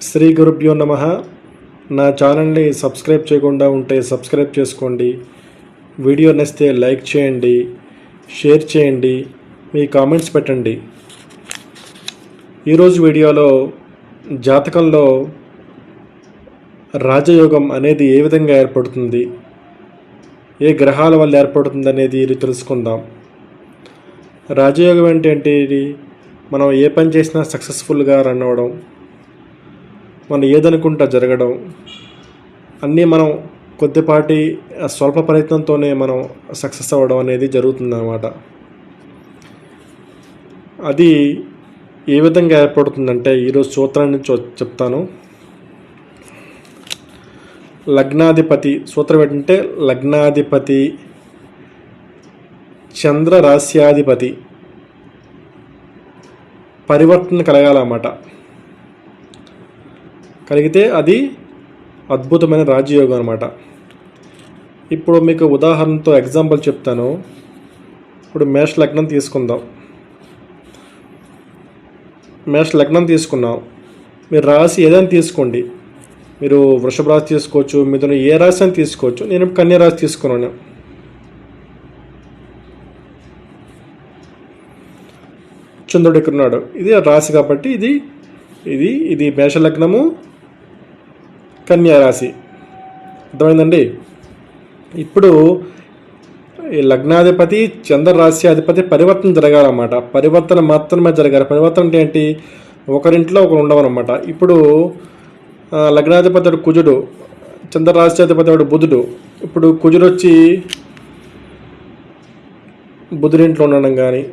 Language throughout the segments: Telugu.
శ్రీ గురుభ్యో నమః. నా ఛానల్ని సబ్స్క్రైబ్ చేయకుండా ఉంటే సబ్స్క్రైబ్ చేసుకోండి. వీడియో నచ్చితే లైక్ చేయండి, షేర్ చేయండి, మీ కామెంట్స్ పెట్టండి. ఈరోజు వీడియోలో జాతకంలో రాజయోగం అనేది ఏ విధంగా ఏర్పడుతుంది, ఏ గ్రహాల వల్ల ఏర్పడుతుంది అనేది తెలుసుకుందాం. రాజయోగం ఏంటి? మనం ఏ పని చేసినా సక్సెస్ఫుల్గా రన్ అవ్వడం, మనం ఏదనుకుంటా జరగడం, అన్నీ మనం కొద్దిపాటి స్వల్ప ప్రయత్నంతోనే మనం సక్సెస్ అవ్వడం అనేది జరుగుతుందన్నమాట. అది ఏ విధంగా ఏర్పడుతుందంటే ఈరోజు సూత్రాన్ని చెప్తాను. లగ్నాధిపతి సూత్రం ఏంటంటే లగ్నాధిపతి, చంద్ర రాశ్యాధిపతి పరివర్తన కలగాలన్నమాట. కలిగితే అది అద్భుతమైన రాజయోగం అన్నమాట. ఇప్పుడు మీకు ఉదాహరణతో ఎగ్జాంపుల్ చెప్తాను. ఇప్పుడు మేష లగ్నం తీసుకుందాం. మేష లగ్నం తీసుకున్నాం. మీరు రాశి ఏదైనా తీసుకోండి. మీరు వృషభ రాశి తీసుకోవచ్చు, మిథున ఏ రాశి అని తీసుకోవచ్చు. నేను కన్యా రాశి తీసుకున్నాను. చంద్రుడు ఇక్కడ ఉన్నాడు. ఇది రాశి కాబట్టి ఇది ఇది ఇది మేష లగ్నము, కన్యా రాశి. అర్థమైందండి? ఇప్పుడు ఈ లగ్నాధిపతి చంద్ర రాశ్యాధిపతి పరివర్తన జరగాలన్నమాట. పరివర్తన మాత్రమే జరగాలి. పరివర్తన అంటే ఏంటి? ఒకరింట్లో ఒకరు ఉండవన్నమాట. ఇప్పుడు లగ్నాధిపతి కుజుడు, చంద్ర రాశ్యాధిపతి బుధుడు. ఇప్పుడు కుజుడు వచ్చి బుధుడింట్లో ఉండడం కానీ,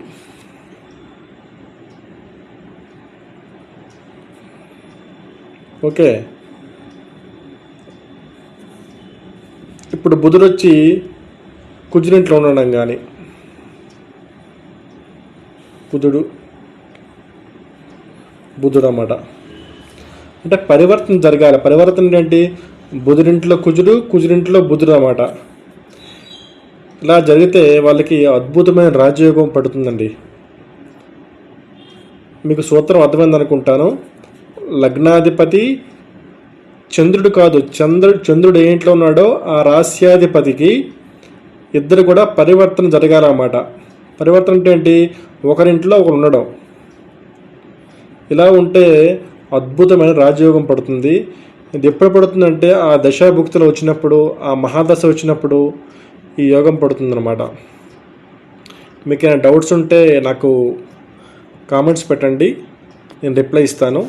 ఓకే, ఇప్పుడు బుధుడు వచ్చి కుజుడింట్లో ఉండడం కానీ, బుధుడు అన్నమాట. అంటే పరివర్తన జరగాలి. పరివర్తన ఏంటి? బుధుడింట్లో కుజుడు, కుజుడింట్లో బుధుడు అన్నమాట. ఇలా జరిగితే వాళ్ళకి అద్భుతమైన రాజయోగం పడుతుందండి. మీకు సూత్రం అర్థమైంది అనుకుంటాను. లగ్నాధిపతి చంద్రుడు కాదు, చంద్రుడు ఏ ఇంట్లో ఉన్నాడో ఆ రాశ్యాధిపతికి ఇద్దరు కూడా పరివర్తన జరగాలన్నమాట. పరివర్తన అంటే ఏంటి? ఒకరింట్లో ఒకరు ఉండడం. ఇలా ఉంటే అద్భుతమైన రాజయోగం పడుతుంది. ఇది ఎప్పుడు పడుతుందంటే ఆ దశాభుక్తులు వచ్చినప్పుడు, ఆ మహాదశ వచ్చినప్పుడు ఈ యోగం పడుతుందన్నమాట. మీకు ఏమైనా డౌట్స్ ఉంటే నాకు కామెంట్స్ పెట్టండి, నేను రిప్లై ఇస్తాను.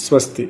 స్వస్తి.